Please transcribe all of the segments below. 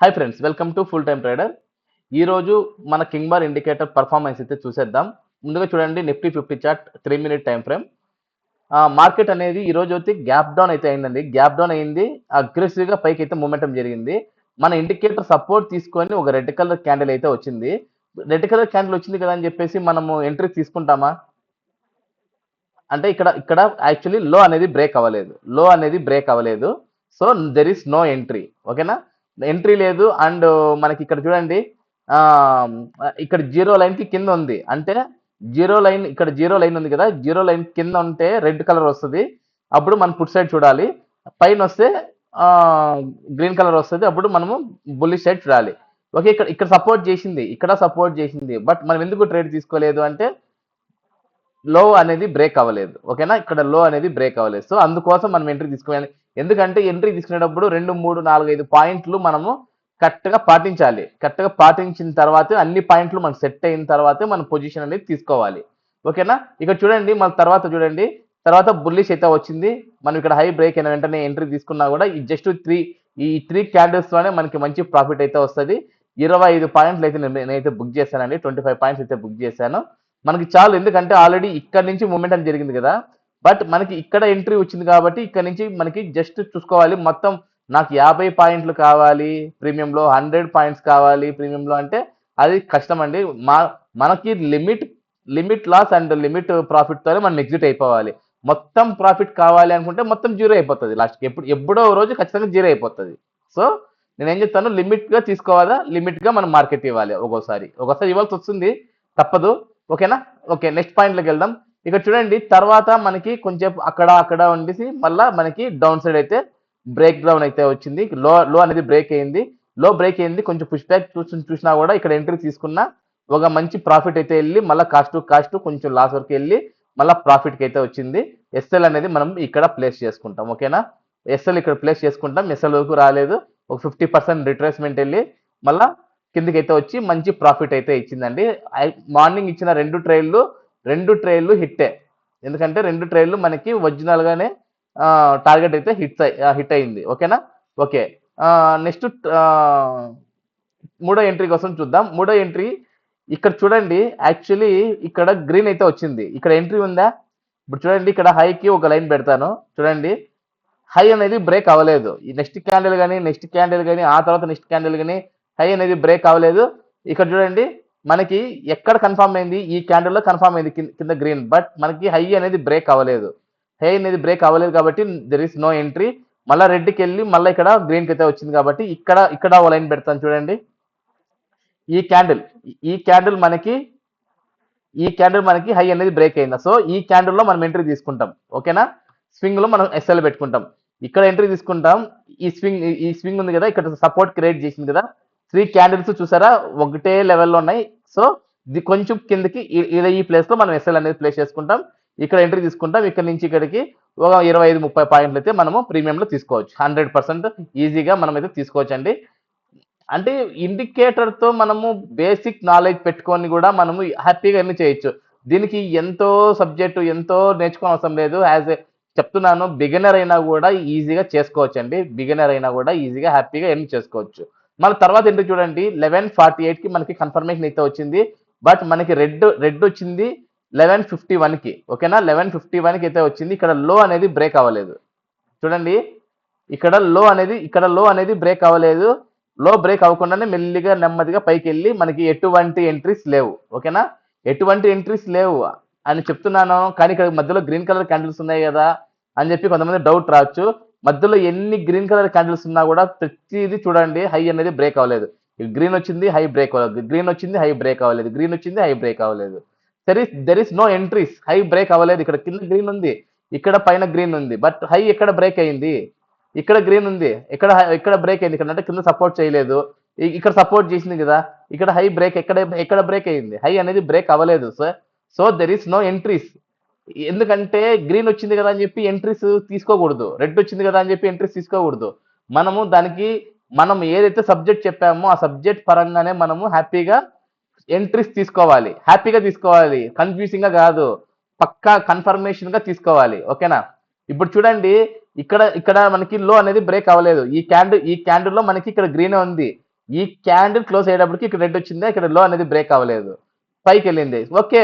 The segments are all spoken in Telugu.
Hi friends, welcome to full time trader. ఈ రోజు మన కింగ్ బార్ ఇండికేటర్ పర్ఫార్మెన్స్ అయితే చూసేద్దాం. ముందుగా చూడండి, Nifty 50 chart 3 minute time frame. Market అనేది ఈ రోజు అయితే గ్యాప్ డౌన్ అయితే అయిందండి. గ్యాప్ డౌన్ అయింది, అగ్రెసివ్ గా పైకి అయితే మూమెంటం జరిగింది. మన ఇండికేటర్ సపోర్ట్ తీసుకొని ఒక రెడ్ కలర్ క్యాండిల్ అయితే వచ్చింది. రెడ్ కలర్ క్యాండిల్ వచ్చింది కదా అని చెప్పేసి మనము ఎంట్రీ తీసుకుంటామా? అంటే ఇక్కడ ఇక్కడ యాక్చువల్లీ లో అనేది బ్రేక్ అవ్వలేదు. So there is no entry. ఓకేనా? ఎంట్రీ లేదు. అండ్ మనకి ఇక్కడ చూడండి, ఆ ఇక్కడ జీరో లైన్ కి కింద ఉంది. అంటే జీరో లైన్, ఇక్కడ జీరో లైన్ ఉంది కదా, జీరో లైన్ కింద ఉంటే రెడ్ కలర్ వస్తుంది. అప్పుడు మనం పుట్ సైడ్ చూడాలి. పైన వస్తే ఆ గ్రీన్ కలర్ వస్తుంది. అప్పుడు మనము బుల్లిష్ సైడ్ చూడాలి. ఓకే, ఇక్కడ ఇక్కడ సపోర్ట్ చేసింది, ఇక్కడ సపోర్ట్ చేసింది. బట్ మనం ఎందుకు ట్రేడ్ తీసుకోలేదు అంటే లో అనేది బ్రేక్ అవ్వలేదు. ఓకేనా? ఇక్కడ లో అనేది బ్రేక్ అవ్వలేదు. సో అందుకోసం మనం ఎంట్రీ తీసుకోవాలి. ఎందుకంటే ఎంట్రీ తీసుకునేటప్పుడు 2, 3, 4, 5 పాయింట్లు మనము కరెక్ట్ గా పాటించాలి. కరెక్ట్ గా పాటించిన తర్వాత అన్ని పాయింట్లు మనకు సెట్ అయిన తర్వాతే మనం పొజిషన్ అనేది తీసుకోవాలి. ఓకేనా? ఇక్కడ చూడండి, మన తర్వాత చూడండి, తర్వాత బుల్లిష్ అయితే వచ్చింది. మనం ఇక్కడ హై బ్రేక్ అయిన వెంటనే ఎంట్రీ తీసుకున్నా కూడా ఈ జస్ట్ ఈ త్రీ క్యాండిల్స్ లోనే మనకి మంచి ప్రాఫిట్ అయితే వస్తుంది. 25 పాయింట్లు అయితే నేనైతే బుక్ చేశానండి. 25 పాయింట్స్ అయితే బుక్ చేశాను. మనకి చాలు, ఎందుకంటే ఆల్రెడీ ఇక్కడ నుంచి మూమెంటం జరిగింది కదా. బట్ మనకి ఇక్కడ ఎంట్రీ వచ్చింది కాబట్టి ఇక్కడ నుంచి మనకి జస్ట్ చూసుకోవాలి. మొత్తం నాకు 50 పాయింట్లు కావాలి ప్రీమియంలో, 100 పాయింట్స్ కావాలి ప్రీమియంలో అంటే అది కష్టం అండి. మనకి limit loss and limit profit తోనే మనం ఎగ్జిట్ అయిపోవాలి. మొత్తం ప్రాఫిట్ కావాలి అనుకుంటే మొత్తం జీరో అయిపోతుంది. లాస్ట్ ఎప్పుడో రోజు ఖచ్చితంగా జీరో అయిపోతుంది. సో నేను ఏం చెప్తాను, లిమిట్ గా తీసుకోవాలా, లిమిట్ గా మనం మార్కెట్ ఇవ్వాలి. ఒక్కోసారి ఇవ్వాల్సి వస్తుంది, తప్పదు. ఓకేనా? ఓకే, నెక్స్ట్ పాయింట్లోకి వెళ్దాం. ఇక్కడ చూడండి, తర్వాత మనకి కొంచెం అక్కడ ఉండేసి మళ్ళా మనకి డౌన్ సైడ్ అయితే బ్రేక్ డౌన్ అయితే వచ్చింది. లో అనేది బ్రేక్ అయింది. కొంచెం పుష్ బ్యాక్ చూసినా కూడా ఇక్కడ ఎంట్రీ తీసుకున్నా ఒక మంచి ప్రాఫిట్ అయితే వెళ్ళి మళ్ళీ కాస్ట్ కొంచెం లాస్ వరకు వెళ్ళి మళ్ళీ ప్రాఫిట్ కి అయితే వచ్చింది. ఎస్ఎల్ అనేది మనం ఇక్కడ ప్లేస్ చేసుకుంటాం. ఓకేనా? ఎస్ఎల్ ఇక్కడ ప్లేస్ చేసుకుంటాం. ఎస్ఎల్ వరకు రాలేదు, ఒక 50% రిట్రేస్మెంట్ వెళ్ళి మళ్ళా కిందకైతే వచ్చి మంచి ప్రాఫిట్ అయితే ఇచ్చిందండి. మార్నింగ్ ఇచ్చిన రెండు ట్రైల్లు హిట్టే. ఎందుకంటే రెండు ట్రైల్లు మనకి ఒరిజినల్ గానే టార్గెట్ అయితే హిట్ అయింది. ఓకేనా? ఓకే, నెక్స్ట్ మూడో ఎంట్రీ కోసం చూద్దాం. మూడో ఎంట్రీ ఇక్కడ చూడండి, యాక్చువల్లీ ఇక్కడ గ్రీన్ అయితే వచ్చింది. ఇక్కడ ఎంట్రీ ఉందా? ఇప్పుడు చూడండి, ఇక్కడ హైకి ఒక లైన్ పెడతాను. చూడండి, హై అనేది బ్రేక్ అవ్వలేదు. ఈ నెక్స్ట్ క్యాండిల్ కానీ ఆ తర్వాత నెక్స్ట్ క్యాండిల్ కానీ హై అనేది బ్రేక్ అవ్వలేదు. ఇక్కడ చూడండి, మనకి ఎక్కడ కన్ఫర్మ్ అయింది, ఈ క్యాండిల్ లో కన్ఫర్మ్ అయింది కింద గ్రీన్. బట్ మనకి హై అనేది బ్రేక్ అవ్వలేదు. కాబట్టి దెర్ ఇస్ నో ఎంట్రీ. మళ్ళీ రెడ్ కి వెళ్ళి మళ్ళీ ఇక్కడ గ్రీన్ కి అయితే వచ్చింది కాబట్టి ఇక్కడ ఒక లైన్ పెడతాను. చూడండి, ఈ క్యాండిల్ మనకి హై అనేది బ్రేక్ అయిందా? సో ఈ క్యాండిల్ లో మనం ఎంట్రీ తీసుకుంటాం. ఓకేనా? స్వింగ్ లో మనం ఎస్ఎల్ పెట్టుకుంటాం. ఇక్కడ ఎంట్రీ తీసుకుంటాం. ఈ స్వింగ్ ఉంది కదా, ఇక్కడ సపోర్ట్ క్రియేట్ చేసింది కదా. 3 క్యాండిల్స్ చూసారా, ఒకటే లెవెల్లో ఉన్నాయి. సో ఇది కొంచెం కిందకి ఈ ప్లేస్ లో మనం ఎస్ఎల్ అనేది ప్లేస్ చేసుకుంటాం. ఇక్కడ ఎంట్రీ తీసుకుంటాం. ఇక్కడ నుంచి ఇక్కడికి ఒక 25-30 పాయింట్లు అయితే మనము ప్రీమియంలో తీసుకోవచ్చు. 100% ఈజీగా మనం అయితే తీసుకోవచ్చు అండి. అంటే ఇండికేటర్ తో మనము బేసిక్ నాలెడ్జ్ పెట్టుకొని కూడా మనము హ్యాపీగా ఎర్న్ చేయొచ్చు. దీనికి ఎంతో నేర్చుకోని అవసరం లేదు. చెప్తున్నాను, బిగినర్ అయినా కూడా ఈజీగా చేసుకోవచ్చు అండి. హ్యాపీగా ఎర్న్ చేసుకోవచ్చు. మన తర్వాత ఏంటి చూడండి, 11:48 కి మనకి కన్ఫర్మేషన్ అయితే వచ్చింది. బట్ మనకి రెడ్ వచ్చింది 11:51 కి. ఓకేనా? 11:51 కి అయితే వచ్చింది. ఇక్కడ లో అనేది బ్రేక్ అవ్వలేదు. చూడండి, ఇక్కడ లో అనేది బ్రేక్ అవ్వలేదు. లో బ్రేక్ అవ్వకుండానే మెల్లిగా నెమ్మదిగా పైకి వెళ్ళి మనకి ఎటువంటి ఎంట్రీస్ లేవు. ఓకేనా? ఎటువంటి ఎంట్రీస్ లేవు అని చెప్తున్నాను. కానీ ఇక్కడ మధ్యలో గ్రీన్ కలర్ క్యాండిల్స్ ఉన్నాయి కదా అని చెప్పి కొంతమంది డౌట్ రావచ్చు. మధ్యలో ఎన్ని గ్రీన్ కలర్ క్యాండిల్స్ ఉన్నా కూడా ప్రతిదీ చూడండి, హై అనేది బ్రేక్ అవ్వలేదు. గ్రీన్ వచ్చింది, హై బ్రేక్ అవ్వలేదు. గ్రీన్ వచ్చింది, హై బ్రేక్ అవ్వలేదు. There is no entries. High break అవ్వలేదు. ఇక్కడ కింద గ్రీన్ ఉంది, ఇక్కడ పైన గ్రీన్ ఉంది. బట్ హై ఎక్కడ బ్రేక్ అయింది? ఇక్కడ గ్రీన్ ఉంది, ఇక్కడ బ్రేక్ అయింది. ఇక్కడ అంటే కింద సపోర్ట్ చేయలేదు, ఇక్కడ సపోర్ట్ చేసింది కదా. ఇక్కడ హై బ్రేక్ ఎక్కడ బ్రేక్ అయింది? హై అనేది బ్రేక్ అవ్వలేదు sir. So there is no entries. ఎందుకంటే గ్రీన్ వచ్చింది కదా అని చెప్పి ఎంట్రీస్ తీసుకోకూడదు, రెడ్ వచ్చింది కదా అని చెప్పి ఎంట్రీస్ తీసుకోకూడదు. మనం ఏదైతే సబ్జెక్ట్ చెప్పామో ఆ సబ్జెక్ట్ పరంగానే మనము ఎంట్రీస్ తీసుకోవాలి. హ్యాపీగా తీసుకోవాలి, కన్ఫ్యూజింగ్ గా కాదు, పక్కా కన్ఫర్మేషన్ గా తీసుకోవాలి. ఓకేనా? ఇప్పుడు చూడండి, ఇక్కడ మనకి లో అనేది బ్రేక్ అవ్వలేదు. ఈ క్యాండిల్ లో మనకి ఇక్కడ గ్రీన్ ఉంది. ఈ క్యాండిల్ క్లోజ్ అయ్యేటప్పటికి ఇక్కడ రెడ్ వచ్చింది, ఇక్కడ లో అనేది బ్రేక్ అవ్వలేదు, పైకి వెళ్ళింది. ఓకే,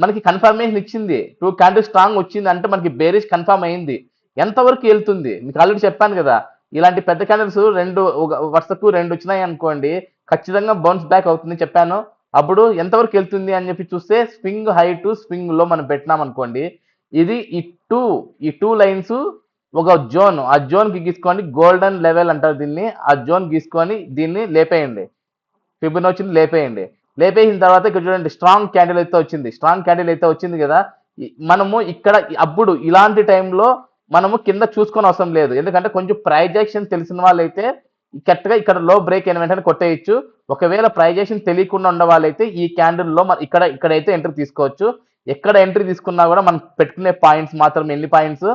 మనకి కన్ఫర్మేషన్ ఇచ్చింది, 2 క్యాండిల్ స్ట్రాంగ్ వచ్చింది అంటే మనకి బేరిష్ కన్ఫర్మ్ అయింది. ఎంతవరకు వెళ్తుంది మీకు ఆల్రెడీ చెప్పాను కదా, ఇలాంటి పెద్ద క్యాండిల్స్ వరుసకు 2 వచ్చినాయి అనుకోండి, ఖచ్చితంగా బౌన్స్ బ్యాక్ అవుతుంది చెప్పాను. అప్పుడు ఎంతవరకు వెళ్తుంది అని చెప్పి చూస్తే స్వింగ్ హై టు స్వింగ్ లో మనం పెట్టినాం అనుకోండి, ఇది ఈ టూ లైన్స్ ఒక జోన్, ఆ జోన్ కి గీసుకొని గోల్డెన్ లెవెల్ అంటారు దీన్ని, ఆ జోన్ గీసుకొని దీన్ని లేపేయండి, ఫిబొనాచిని లేపేయండి. లేపేసిన తర్వాత ఇక్కడ చూడండి స్ట్రాంగ్ క్యాండిల్ అయితే వచ్చింది, స్ట్రాంగ్ క్యాండిల్ అయితే వచ్చింది కదా. మనము ఇక్కడ అప్పుడు ఇలాంటి టైంలో మనము కింద చూసుకొని అవసరం లేదు, ఎందుకంటే కొంచెం ప్రైజెక్షన్ తెలిసిన వాళ్ళైతే కరెక్ట్గా ఇక్కడ లో బ్రేక్ అయిన వెంటనే కొట్టేయచ్చు. ఒకవేళ ప్రైజెక్షన్ తెలియకుండా ఉన్న వాళ్ళైతే ఈ క్యాండిల్లో ఇక్కడైతే ఎంట్రీ తీసుకోవచ్చు. ఎక్కడ ఎంట్రీ తీసుకున్నా కూడా మనం పెట్టుకునే పాయింట్స్ మాత్రం ఎన్ని పాయింట్స్,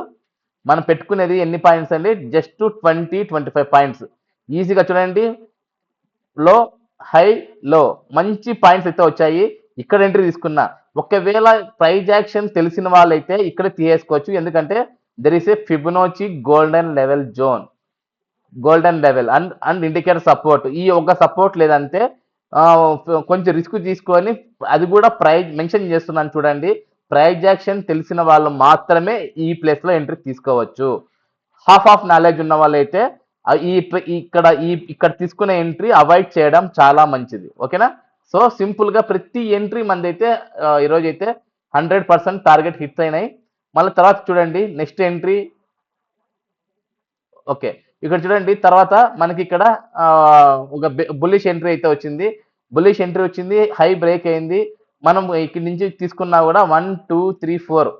మనం పెట్టుకునేది ఎన్ని పాయింట్స్ అండి, జస్ట్ 20-25 పాయింట్స్. ఈజీగా చూడండి, లో హై లో మంచి పాయింట్స్ అయితే వచ్చాయి, ఇక్కడ ఎంట్రీ తీసుకున్నా. ఒకవేళ ప్రైజ్ యాక్షన్ తెలిసిన వాళ్ళైతే ఇక్కడ తీసేసుకోవచ్చు, ఎందుకంటే there is a Fibonacci golden level and indicator support. ఈ ఒక సపోర్ట్ లేదంటే కొంచెం రిస్క్ తీసుకొని, అది కూడా ప్రైజ్ మెన్షన్ చేస్తున్నాను చూడండి, ప్రైజ్ యాక్షన్ తెలిసిన వాళ్ళు మాత్రమే ఈ ప్లేస్ లో ఎంట్రీ తీసుకోవచ్చు. హాఫ్ ఆఫ్ నాలెడ్జ్ ఉన్న వాళ్ళైతే ఇక్కడ తీసుకునే ఎంట్రీ అవాయిడ్ చేయడం చాలా మంచిది. ఓకేనా? సో సింపుల్ గా ప్రతి ఎంట్రీ మందైతే ఈరోజు అయితే 100% టార్గెట్ హిట్స్ అయినాయి. మళ్ళీ తర్వాత చూడండి నెక్స్ట్ ఎంట్రీ. ఓకే, ఇక్కడ చూడండి తర్వాత మనకి ఇక్కడ ఒక బుల్లిష్ ఎంట్రీ అయితే వచ్చింది, హై బ్రేక్ అయింది. మనం ఇక్కడి నుంచి తీసుకున్నా కూడా 1 2 3 4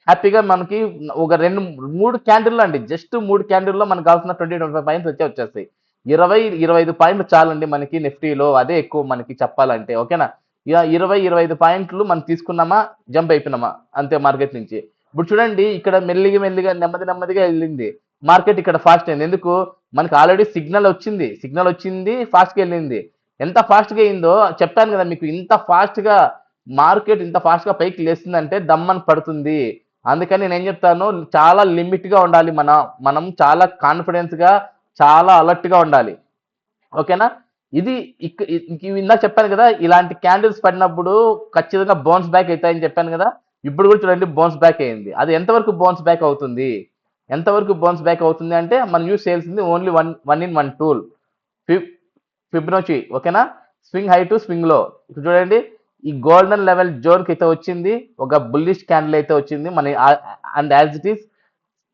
హ్యాపీగా మనకి ఒక 3 క్యాండిల్ అండి, జస్ట్ 3 క్యాండిల్లో మనకు కావాల్సిన 20-25 పాయింట్స్ వచ్చేస్తాయి. 20-25 పాయింట్లు చాలండి మనకి నిఫ్టీలో, అదే ఎక్కువ మనకి చెప్పాలంటే. ఓకేనా? ఇక 20-25 పాయింట్లు మనం తీసుకున్నామా, జంప్ అయిపోయినామా అంతే మార్కెట్ నుంచి. ఇప్పుడు చూడండి ఇక్కడ మెల్లిగా నెమ్మదిగా వెళ్ళింది మార్కెట్, ఇక్కడ ఫాస్ట్ అయింది. ఎందుకు? మనకి ఆల్రెడీ సిగ్నల్ వచ్చింది, ఫాస్ట్గా వెళ్ళింది. ఎంత ఫాస్ట్గా అయిందో చెప్పాను కదా మీకు, మార్కెట్ ఇంత ఫాస్ట్గా పైకి లేస్తుందంటే దమ్మని పడుతుంది. అందుకని నేను ఏం చెప్తాను, చాలా లిమిట్ గా ఉండాలి, మనం చాలా కాన్ఫిడెన్స్ గా, చాలా అలర్ట్ గా ఉండాలి. ఓకేనా? ఇది ఇందాక చెప్పాను కదా, ఇలాంటి క్యాండిల్స్ పడినప్పుడు ఖచ్చితంగా బౌన్స్ బ్యాక్ అవుతాయని చెప్పాను కదా. ఇప్పుడు కూడా చూడండి బౌన్స్ బ్యాక్ అయింది. అది ఎంతవరకు బౌన్స్ బ్యాక్ అవుతుంది, అంటే మనం యూస్ చేయాల్సింది only one in one tool, Fibonacci. ఓకేనా? స్వింగ్ హై టు స్వింగ్ లో. ఇప్పుడు చూడండి ఈ గోల్డెన్ లెవెల్ జోన్ కి అయితే వచ్చింది, ఒక బుల్లిష్ క్యాండిల్ అయితే వచ్చింది మన. అండ్ యాజ్ ఇట్ ఈస్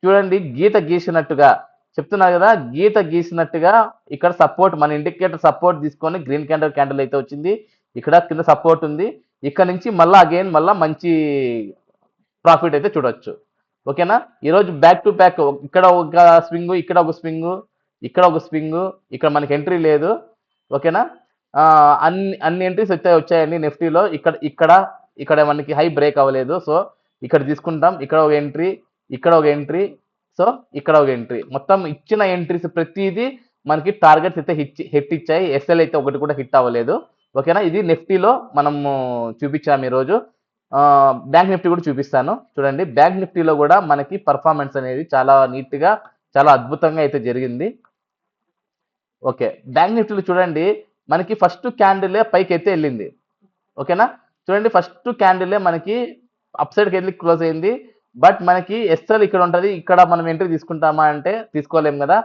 చూడండి, గీత గీసినట్టుగా చెప్తున్నా కదా, గీత గీసినట్టుగా ఇక్కడ సపోర్ట్, మన ఇండికేటర్ సపోర్ట్ తీసుకొని గ్రీన్ క్యాండిల్ అయితే వచ్చింది, ఇక్కడ కింద సపోర్ట్ ఉంది. ఇక్కడ నుంచి మళ్ళా మంచి ప్రాఫిట్ అయితే చూడొచ్చు. ఓకేనా? ఈరోజు బ్యాక్ టు బ్యాక్, ఇక్కడ ఒక స్వింగ్, ఇక్కడ మనకి ఎంట్రీ లేదు. ఓకేనా? అన్ని ఎంట్రీస్ వచ్చాయండి నిఫ్టీలో. ఇక్కడ మనకి హై బ్రేక్ అవ్వలేదు, సో ఇక్కడ తీసుకుంటాం. ఇక్కడ ఒక ఎంట్రీ, సో ఇక్కడ ఒక ఎంట్రీ. మొత్తం ఇచ్చిన ఎంట్రీస్ ప్రతిదీ మనకి టార్గెట్స్ అయితే హిట్ ఇచ్చాయి. ఎస్ఎల్ అయితే ఒకటి కూడా హిట్ అవ్వలేదు. ఓకేనా? ఇది నిఫ్టీలో మనము చూపించాము ఈరోజు. బ్యాంక్ నిఫ్టీ కూడా చూపిస్తాను చూడండి. బ్యాంక్ నిఫ్టీలో కూడా మనకి పర్ఫార్మెన్స్ అనేది చాలా నీట్ గా, చాలా అద్భుతంగా అయితే జరిగింది. ఓకే, బ్యాంక్ నిఫ్టీలో చూడండి మనకి ఫస్ట్ క్యాండిలే పైకి అయితే వెళ్ళింది. ఓకేనా? చూడండి ఫస్ట్ క్యాండిలే మనకి అప్ సైడ్కి వెళ్ళి క్లోజ్ అయింది. బట్ మనకి ఎస్ఎల్ ఇక్కడ ఉంటుంది, ఇక్కడ మనం ఎంట్రీ తీసుకుంటామా అంటే తీసుకోలేం కదా.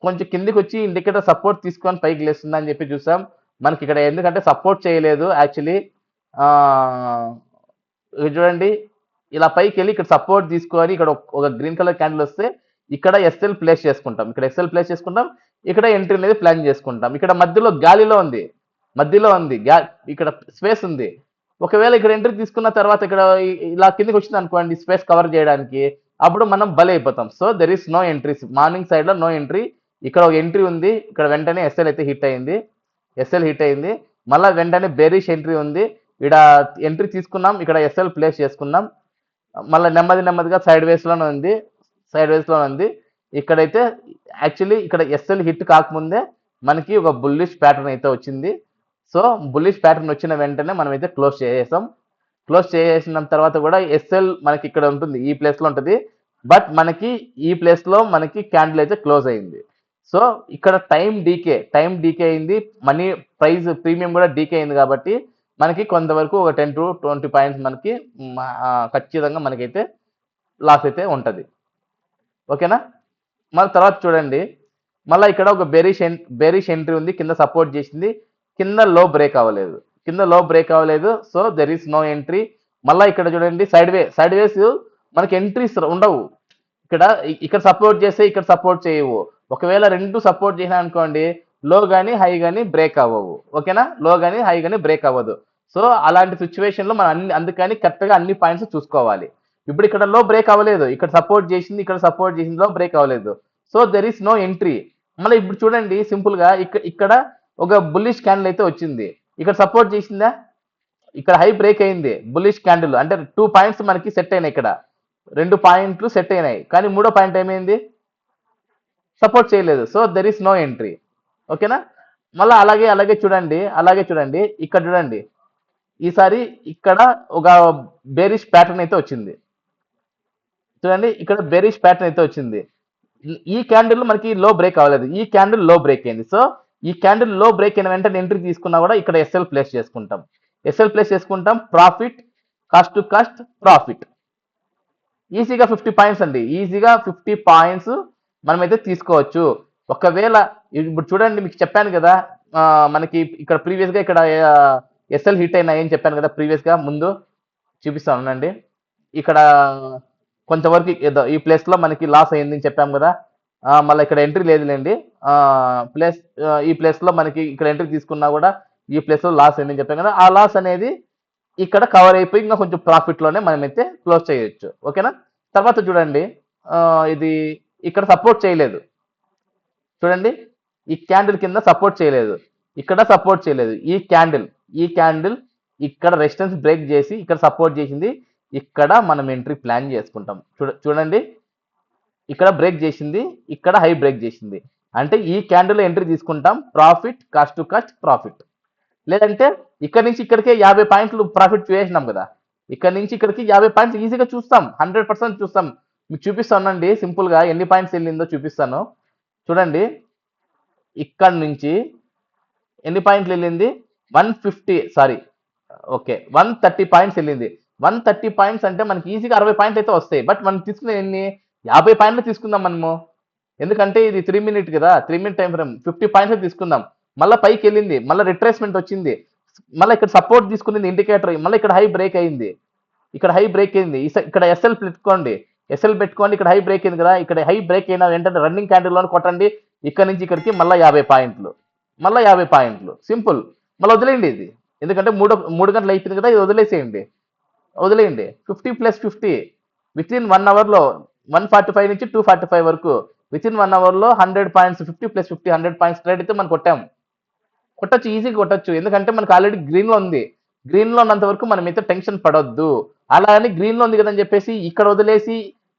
కొంచెం కిందికి వచ్చి ఇండికేటర్ సపోర్ట్ తీసుకొని పైకి లేస్తుంది అని చెప్పి చూసాం. మనకి ఇక్కడ ఎందుకంటే సపోర్ట్ చేయలేదు యాక్చువల్లీ. చూడండి ఇలా పైకి వెళ్ళి ఇక్కడ సపోర్ట్ తీసుకొని ఇక్కడ ఒక గ్రీన్ కలర్ క్యాండిల్ వస్తే ఇక్కడ ఎస్ఎల్ ప్లేస్ చేసుకుంటాం, ఇక్కడ ఎంట్రీ అనేది ప్లాన్ చేసుకుంటాం. ఇక్కడ మధ్యలో గాలిలో ఉంది, ఇక్కడ స్పేస్ ఉంది. ఒకవేళ ఇక్కడ ఎంట్రీ తీసుకున్న తర్వాత ఇక్కడ ఇలా కిందకి వచ్చింది అనుకోండి స్పేస్ కవర్ చేయడానికి, అప్పుడు మనం బలి అయిపోతాం. So there is no entries, morning side లో నో ఎంట్రీ. ఇక్కడ ఒక ఎంట్రీ ఉంది, ఇక్కడ వెంటనే ఎస్ఎల్ అయితే హిట్ అయింది. మళ్ళీ వెంటనే బేరిష్ ఎంట్రీ ఉంది, ఇక్కడ ఎంట్రీ తీసుకున్నాం, ఇక్కడ ఎస్ఎల్ ప్లేస్ చేసుకున్నాం. మళ్ళీ నెమ్మదిగా సైడ్ వేస్ లోనే ఉంది. ఇక్కడైతే యాక్చువల్లీ ఇక్కడ ఎస్ఎల్ హిట్ కాకముందే మనకి ఒక బుల్లిష్ ప్యాటర్న్ అయితే వచ్చింది. సో బుల్లిష్ ప్యాటర్న్ వచ్చిన వెంటనే మనం అయితే క్లోజ్ చేసేసిన తర్వాత కూడా ఎస్ఎల్ మనకి ఇక్కడ ఉంటుంది, ఈ ప్లేస్ లో ఉంటుంది. బట్ మనకి ఈ ప్లేస్ లో మనకి క్యాండిల్ అయితే క్లోజ్ అయింది. సో ఇక్కడ టైం డీకే అయింది, మనీ ప్రైస్ ప్రీమియం కూడా డీకే అయింది కాబట్టి మనకి కొంతవరకు ఒక 10 to 20 పాయింట్స్ మనకి ఖచ్చితంగా మనకైతే లాస్ అయితే ఉంటుంది. ఓకేనా? మళ్ళీ తర్వాత చూడండి, మళ్ళీ ఇక్కడ ఒక బెరిష్ ఎంట్రీ ఉంది, కింద సపోర్ట్ చేసింది, కింద బ్రేక్ అవ్వలేదు లో బ్రేక్ అవ్వలేదు. So there is no entry. మళ్ళీ ఇక్కడ చూడండి, సైడ్ వేస్ మనకి ఎంట్రీస్ ఉండవు. ఇక్కడ సపోర్ట్ చేస్తే ఇక్కడ సపోర్ట్ చేయవు. ఒకవేళ రెండు సపోర్ట్ చేసినా అనుకోండి, లో కానీ హై కానీ బ్రేక్ అవ్వవు. ఓకేనా? లో కానీ హై కానీ బ్రేక్ అవ్వదు. సో అలాంటి సిచ్యువేషన్ లో మనం అందుకని కరెక్ట్ గా అన్ని పాయింట్స్ చూసుకోవాలి. ఇప్పుడు ఇక్కడ లో బ్రేక్ అవ్వలేదు, ఇక్కడ సపోర్ట్ చేసింది, ఇక్కడ సపోర్ట్ చేసింది, లో బ్రేక్ అవ్వలేదు. So there is no entry. మళ్ళీ ఇప్పుడు చూడండి, సింపుల్ గా ఇక్కడ ఒక బుల్లిష్ క్యాండిల్ అయితే వచ్చింది, ఇక్కడ సపోర్ట్ చేసిందా, ఇక్కడ హై బ్రేక్ అయింది, బుల్లిష్ క్యాండిల్ అంటే 2 పాయింట్స్ మనకి సెట్ అయినాయి. ఇక్కడ 2 పాయింట్లు సెట్ అయినాయి, కానీ 3వ పాయింట్ ఏమైంది, సపోర్ట్ చేయలేదు. So there is no entry. ఓకేనా? మళ్ళీ అలాగే చూడండి ఇక్కడ చూడండి, ఈసారి ఇక్కడ ఒక బేరిష్ ప్యాటర్న్ అయితే వచ్చింది. చూడండి, ఇక్కడ బేరిష్ ప్యాటర్న్ అయితే వచ్చింది. ఈ క్యాండిల్ మనకి లో బ్రేక్ అవ్వలేదు, ఈ క్యాండిల్ లో బ్రేక్ అయింది. సో ఈ క్యాండిల్ లో బ్రేక్ అయిన వెంటనే ఎంట్రీ తీసుకున్నా కూడా ఇక్కడ ఎస్ఎల్ ప్లేస్ చేసుకుంటాం. Profit, cost to cost profit. ఈజీగా 50 పాయింట్స్ అండి, ఈజీగా 50 పాయింట్స్ మనమైతే తీసుకోవచ్చు. ఒకవేళ ఇప్పుడు చూడండి, మీకు చెప్పాను కదా, మనకి ఇక్కడ ప్రీవియస్ గా ఇక్కడ ఎస్ఎల్ హిట్ అయినా ఏం చెప్పాను కదా, ప్రీవియస్ గా ముందు చూపిస్తానండి. ఇక్కడ కొంతవరకు ఈ ప్లేస్ లో మనకి లాస్ అయిందని చెప్పాము కదా, మళ్ళీ ఇక్కడ ఎంట్రీ లేదులేండి. ఈ ప్లేస్ లో మనకి ఇక్కడ ఎంట్రీ తీసుకున్నా కూడా ఈ ప్లేస్ లో లాస్ అయిందని చెప్పాం కదా, ఆ లాస్ అనేది ఇక్కడ కవర్ అయిపోయి ఇంకా కొంచెం ప్రాఫిట్ లోనే మనమైతే క్లోజ్ చేయొచ్చు. ఓకేనా? తర్వాత చూడండి, ఇది ఇక్కడ సపోర్ట్ చేయలేదు. చూడండి, ఈ క్యాండిల్ కింద సపోర్ట్ చేయలేదు, ఇక్కడ సపోర్ట్ చేయలేదు. ఈ క్యాండిల్ ఇక్కడ రెసిస్టెన్స్ బ్రేక్ చేసి ఇక్కడ సపోర్ట్ చేసింది, ఇక్కడ మనం ఎంట్రీ ప్లాన్ చేసుకుంటాం. చూడండి, ఇక్కడ బ్రేక్ చేసింది, ఇక్కడ హై బ్రేక్ చేసింది, అంటే ఈ క్యాండిల్ ఎంట్రీ తీసుకుంటాం. Profit, cost to cost profit. లేదంటే ఇక్కడ నుంచి ఇక్కడికే 50 పాయింట్లు ప్రాఫిట్ చేసినాం కదా, ఇక్కడ నుంచి ఇక్కడికి 50 పాయింట్స్ ఈజీగా చూస్తాం, 100% చూస్తాం. మీకు చూపిస్తానండి, సింపుల్ గా ఎన్ని పాయింట్స్ వెళ్ళిందో చూపిస్తాను. చూడండి, ఇక్కడ నుంచి ఎన్ని పాయింట్లు వెళ్ళింది, 130 పాయింట్స్ వెళ్ళింది. 130 పాయింట్స్ అంటే మనకి ఈజీగా 60 పాయింట్లు అయితే వస్తాయి. బట్ మనం తీసుకునే ఎన్ని, 50 పాయింట్లు తీసుకుందాం మనము, ఎందుకంటే ఇది 3 మినిట్ కదా, 3 మినిట్ టైం ఫ్రేమ్. 50 పాయింట్స్ తీసుకుందాం. మళ్ళీ పైకి వెళ్ళింది, మళ్ళీ రిట్రేస్మెంట్ వచ్చింది, మళ్ళీ ఇక్కడ సపోర్ట్ తీసుకునేది ఇండికేటర్, మళ్ళీ ఇక్కడ హై బ్రేక్ అయింది, ఇక్కడ ఎస్ఎల్ పెట్టుకోండి, ఇక్కడ హై బ్రేక్ అయింది కదా, ఇక్కడ హై బ్రేక్ అయినా వెంటనే రన్నింగ్ క్యాండిల్ లోని కొట్టండి, ఇక్కడ నుంచి ఇక్కడికి మళ్ళీ 50 పాయింట్లు సింపుల్. మళ్ళీ వదిలేయండి ఇది, ఎందుకంటే 3 గంటలు అయిపోయింది కదా, ఇది వదిలేయండి. 50+50 విత్ ఇన్ 1 అవర్లో 145 నుంచి 245 వరకు విత్ ఇన్ 1 అవర్లో 100 పాయింట్స్, 50+50 100 పాయింట్స్ ట్రేడ్ అయితే మనం కొట్టచ్చు, ఈజీగా కొట్టచ్చు. ఎందుకంటే మనకు ఆల్రెడీ గ్రీన్ లో ఉంది, గ్రీన్ లో ఉన్నంత వరకు మనం అయితే టెన్షన్ పడొద్దు. అలా అని గ్రీన్ లో ఉంది కదని చెప్పేసి ఇక్కడ వదిలేసి,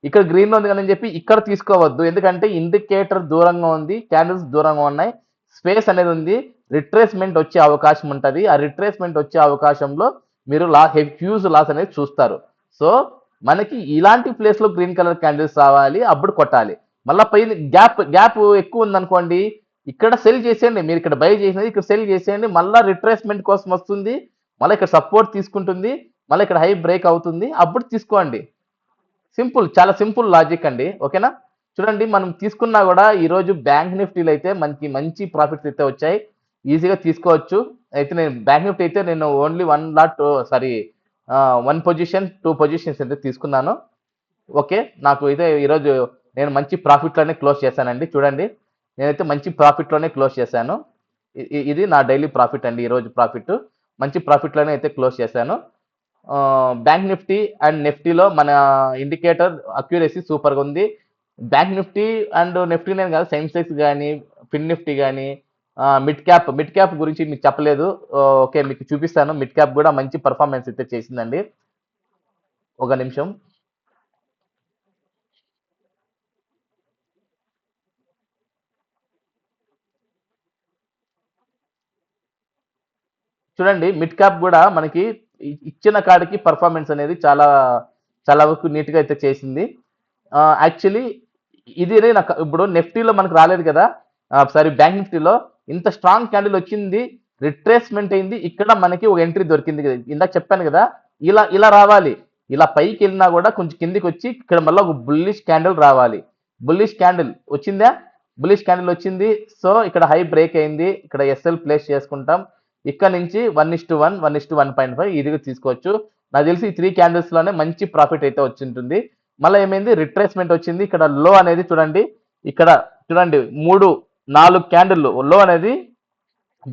ఇక్కడ గ్రీన్ లో ఉంది కదని చెప్పి ఇక్కడ తీసుకోవద్దు. ఎందుకంటే ఇండికేటర్ దూరంగా ఉంది, క్యాండిల్స్ దూరంగా ఉన్నాయి, స్పేస్ అనేది ఉంది, రిట్రేస్మెంట్ వచ్చే అవకాశం ఉంటుంది. ఆ రిట్రేస్మెంట్ వచ్చే అవకాశంలో మీరు హ్యూజ్ లాస్ అనేది చూస్తారు. సో మనకి ఇలాంటి ప్లేస్ లో గ్రీన్ కలర్ క్యాండిల్స్ రావాలి, అప్పుడు కొట్టాలి. మళ్ళీ పైన గ్యాప్ ఎక్కువ ఉందనుకోండి, ఇక్కడ సెల్ చేసేయండి. మీరు ఇక్కడ బై చేసినది ఇక్కడ సెల్ చేసేయండి, మళ్ళీ రిట్రేస్మెంట్ కోసం వస్తుంది, మళ్ళీ ఇక్కడ సపోర్ట్ తీసుకుంటుంది, మళ్ళీ ఇక్కడ హై బ్రేక్ అవుతుంది, అప్పుడు తీసుకోండి. సింపుల్, చాలా సింపుల్ లాజిక్ అండి. ఓకేనా? చూడండి, మనం తీసుకున్నా కూడా ఈరోజు బ్యాంక్ నిఫ్టీలో అయితే మనకి మంచి ప్రాఫిట్స్ అయితే వచ్చాయి, ఈజీగా తీసుకోవచ్చు. అయితే నేను బ్యాంక్ నిఫ్టీ అయితే నేను ఓన్లీ 1 పొజిషన్ 2 పొజిషన్స్ అయితే తీసుకున్నాను. ఓకే, నాకు అయితే ఈరోజు నేను మంచి ప్రాఫిట్లోనే క్లోజ్ చేశానండి. చూడండి, నేనైతే మంచి ప్రాఫిట్లోనే క్లోజ్ చేశాను. ఇది నా డైలీ ప్రాఫిట్ అండి, ఈరోజు ప్రాఫిట్ మంచి ప్రాఫిట్లోనే అయితే క్లోజ్ చేశాను. బ్యాంక్ నిఫ్టీ అండ్ నిఫ్టీలో మన ఇండికేటర్ అక్యురసీ సూపర్గా ఉంది. బ్యాంక్ నిఫ్టీ అండ్ నిఫ్టీ నేను కాదు, సెన్సెక్స్ కానీ ఫిన్ నిఫ్టీ కానీ మిడ్ క్యాప్ గురించి మీకు చెప్పలేదు. ఓకే, మీకు చూపిస్తాను. మిడ్ క్యాప్ కూడా మంచి పర్ఫార్మెన్స్ అయితే చేసిందండి. ఒక నిమిషం. చూడండి, మిడ్ క్యాప్ కూడా మనకి ఇచ్చిన కాడికి పర్ఫార్మెన్స్ అనేది చాలా చాలా వరకు నీట్గా అయితే చేసింది. యాక్చువల్లీ ఇది నాకు ఇప్పుడు నిఫ్టీలో మనకు రాలేదు కదా, సారీ బ్యాంక్ నిఫ్టీలో ఇంత స్ట్రాంగ్ క్యాండిల్ వచ్చింది, రిట్రేస్మెంట్ అయింది, ఇక్కడ మనకి ఒక ఎంట్రీ దొరికింది కదా, ఇందాక చెప్పాను కదా, ఇలా ఇలా రావాలి, ఇలా పైకి వెళ్ళినా కూడా కొంచెం కిందికి వచ్చి ఇక్కడ మళ్ళీ ఒక బుల్లిష్ క్యాండిల్ రావాలి. బుల్లిష్ క్యాండిల్ వచ్చిందా? బుల్లిష్ క్యాండిల్ వచ్చింది. సో ఇక్కడ హై బ్రేక్ అయింది, ఇక్కడ ఎస్ఎల్ ప్లేస్ చేసుకుంటాం. ఇక్కడ నుంచి 1:1, 1:1.5 ఇది తీసుకోవచ్చు. నాకు తెలిసి ఈ 3 క్యాండిల్స్ లోనే మంచి ప్రాఫిట్ అయితే వచ్చి ఉంటుంది. మళ్ళీ ఏమైంది, రిట్రేస్మెంట్ వచ్చింది. ఇక్కడ లో అనేది చూడండి, ఇక్కడ చూడండి 3, 4 క్యాండిల్ లో అనేది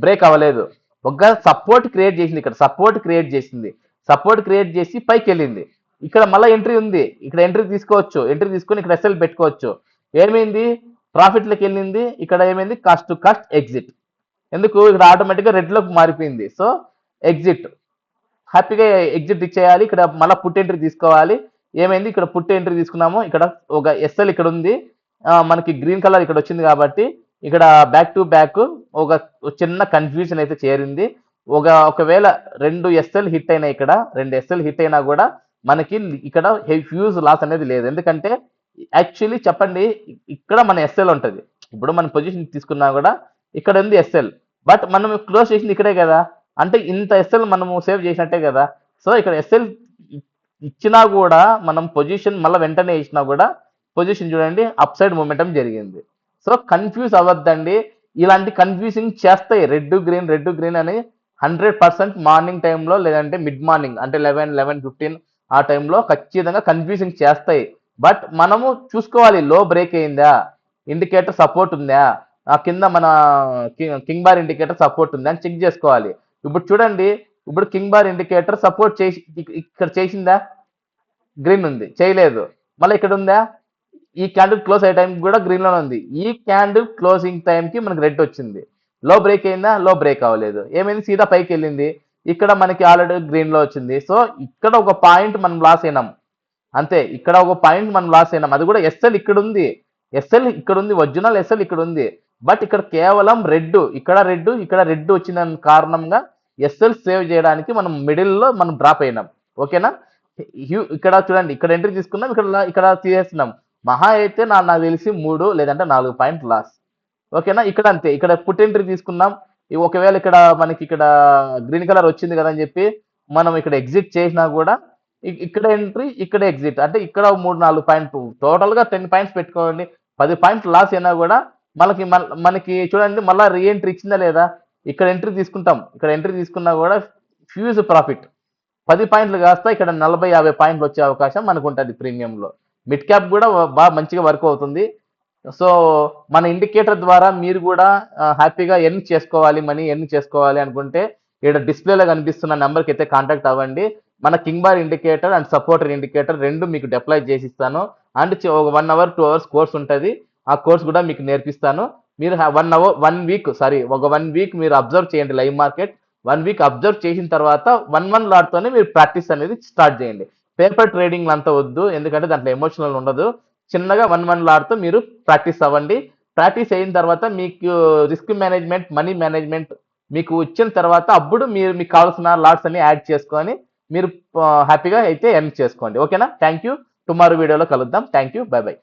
బ్రేక్ అవ్వలేదు. ఒక సపోర్ట్ క్రియేట్ చేసింది, ఇక్కడ సపోర్ట్ క్రియేట్ చేసింది, సపోర్ట్ క్రియేట్ చేసి పైకి వెళ్ళింది. ఇక్కడ మళ్ళీ ఎంట్రీ ఉంది, ఇక్కడ ఎంట్రీ తీసుకోవచ్చు, ఎంట్రీ తీసుకొని ఇక్కడ ఎస్ఎల్ పెట్టుకోవచ్చు. ఏమైంది, ప్రాఫిట్లోకి వెళ్ళింది. ఇక్కడ ఏమైంది, కాస్ట్ టు కాస్ట్ ఎగ్జిట్. ఎందుకు, ఇక్కడ ఆటోమేటిక్గా రెడ్లోకి మారిపోయింది. సో ఎగ్జిట్, హ్యాపీగా ఎగ్జిట్ ఇచ్చేయాలి. ఇక్కడ మళ్ళీ పుట్ ఎంట్రీ తీసుకోవాలి. ఏమైంది, ఇక్కడ పుట్ ఎంట్రీ తీసుకున్నాము, ఇక్కడ ఒక ఎస్ఎల్ ఇక్కడ ఉంది, మనకి గ్రీన్ కలర్ ఇక్కడ వచ్చింది కాబట్టి ఇక్కడ బ్యాక్ టు బ్యాక్ ఒక చిన్న కన్ఫ్యూజన్ అయితే చేరింది. ఒకవేళ 2 ఎస్ఎల్ హిట్ అయినా, ఇక్కడ 2 ఎస్ఎల్ హిట్ అయినా కూడా మనకి ఇక్కడ హ్యూజ్ లాస్ అనేది లేదు. ఎందుకంటే యాక్చువల్లీ చెప్పండి, ఇక్కడ మన ఎస్ఎల్ ఉంటుంది. ఇప్పుడు మన పొజిషన్ తీసుకున్నా కూడా ఇక్కడ ఉంది ఎస్ఎల్, బట్ మనం క్లోజ్ చేసింది ఇక్కడే కదా, అంటే ఇంత ఎస్ఎల్ మనము సేవ్ చేసినట్టే కదా. సో ఇక్కడ ఎస్ఎల్ ఇచ్చినా కూడా మనం పొజిషన్ మళ్ళీ వెంటనే ఇచ్చినా కూడా పొజిషన్ చూడండి అప్ సైడ్ మూమెంటం జరిగింది. సో కన్ఫ్యూజ్ అవ్వద్దండి, ఇలాంటి కన్ఫ్యూజింగ్ చేస్తాయి రెడ్ గ్రీన్ అని 100% మార్నింగ్ టైంలో, లేదంటే మిడ్ మార్నింగ్ అంటే 11-11:15 ఆ టైంలో ఖచ్చితంగా కన్ఫ్యూజింగ్ చేస్తాయి. బట్ మనము చూసుకోవాలి, లో బ్రేక్ అయిందా, ఇండికేటర్ సపోర్ట్ ఉందా, ఆ కింద మన కింగ్ బార్ ఇండికేటర్ సపోర్ట్ ఉందా అని చెక్ చేసుకోవాలి. ఇప్పుడు చూడండి, ఇప్పుడు కింగ్ బార్ ఇండికేటర్ సపోర్ట్ చేసి ఇక్కడ చేసిందా, గ్రీన్ ఉంది, చేయలేదు. మళ్ళీ ఇక్కడ ఉందా, ఈ క్యాండిల్ క్లోజ్ అయ్యే టైంకి కూడా గ్రీన్ లోనే ఉంది. ఈ క్యాండిల్ క్లోజింగ్ టైంకి మనకి రెడ్ వచ్చింది. లో బ్రేక్ అయిందా, లో బ్రేక్ అవ్వలేదు. ఏమైంది, సీదా పైకి వెళ్ళింది, ఇక్కడ మనకి ఆల్రెడీ గ్రీన్ లో వచ్చింది. సో ఇక్కడ ఒక పాయింట్ మనం లాస్ అయినాం అంతే, ఇక్కడ ఒక పాయింట్ మనం లాస్ అయినాం. అది కూడా ఎస్ఎల్ ఇక్కడ ఉంది, ఎస్ఎల్ ఇక్కడ ఉంది, ఒరిజినల్ ఎస్ఎల్ ఇక్కడ ఉంది. బట్ ఇక్కడ కేవలం రెడ్, ఇక్కడ రెడ్ వచ్చిన కారణంగా ఎస్ఎల్ సేవ్ చేయడానికి మనం మిడిల్లో మనం డ్రాప్ అయినాం. ఓకేనా, ఇక్కడ చూడండి, ఇక్కడ ఎంట్రీ తీసుకున్నాం, ఇక్కడ తీసేస్తున్నాం. మహా అయితే నాకు తెలిసి 3 లేదంటే 4 పాయింట్ లాస్. ఓకేనా, ఇక్కడ అంతే, ఇక్కడ పుట్ ఎంట్రీ తీసుకున్నాం. ఒకవేళ ఇక్కడ మనకి ఇక్కడ గ్రీన్ కలర్ వచ్చింది కదా అని చెప్పి మనం ఇక్కడ ఎగ్జిట్ చేసినా కూడా ఇక్కడ ఎంట్రీ, ఇక్కడ ఎగ్జిట్, అంటే ఇక్కడ 3-4 పాయింట్, టోటల్గా 10 పాయింట్స్ పెట్టుకోండి. 10 పాయింట్ లాస్ అయినా కూడా మనకి చూడండి మళ్ళీ రీఎంట్రీ ఇచ్చిందా లేదా. ఇక్కడ ఎంట్రీ తీసుకుంటాం, ఇక్కడ ఎంట్రీ తీసుకున్నా కూడా ఫ్యూజ్ ప్రాఫిట్ 10 పాయింట్లు కాస్త ఇక్కడ 40-50 పాయింట్లు వచ్చే అవకాశం మనకు ఉంటుంది ప్రీమియంలో. మిడ్ క్యాప్ కూడా బాగా మంచిగా వర్క్ అవుతుంది. సో మన ఇండికేటర్ ద్వారా మీరు కూడా హ్యాపీగా ఎర్న్ చేసుకోవాలి, మనీ ఎర్న్ చేసుకోవాలి అనుకుంటే ఇక్కడ డిస్ప్లేలో కనిపిస్తున్న నెంబర్కి అయితే కాంటాక్ట్ అవ్వండి. మన king bar indicator and supporter indicator రెండు మీకు డిప్లాయ్ చేసి ఇస్తాను. అండ్ ఒక 1 hour 2 hours కోర్స్ ఉంటుంది, ఆ కోర్స్ కూడా మీకు నేర్పిస్తాను. మీరు 1 వీక్ మీరు అబ్జర్వ్ చేయండి లైవ్ మార్కెట్. 1 వీక్ అబ్జర్వ్ చేసిన తర్వాత 1 లాట్తోనే మీరు ప్రాక్టీస్ అనేది స్టార్ట్ చేయండి. పేపర్ ట్రేడింగ్ అంతా వద్దు, ఎందుకంటే దాంట్లో ఎమోషనల్ ఉండదు. చిన్నగా 1 లాట్తో మీరు ప్రాక్టీస్ అవ్వండి. ప్రాక్టీస్ అయిన తర్వాత మీకు రిస్క్ మేనేజ్మెంట్, మనీ మేనేజ్మెంట్ మీకు వచ్చిన తర్వాత అప్పుడు మీరు మీకు కావాల్సిన లాట్స్ అన్ని యాడ్ చేసుకొని మీరు హ్యాపీగా అయితే ఎర్న్ చేసుకోండి. ఓకేనా, థ్యాంక్ యూ. టుమారో వీడియోలో కలుద్దాం. Thank you, by by.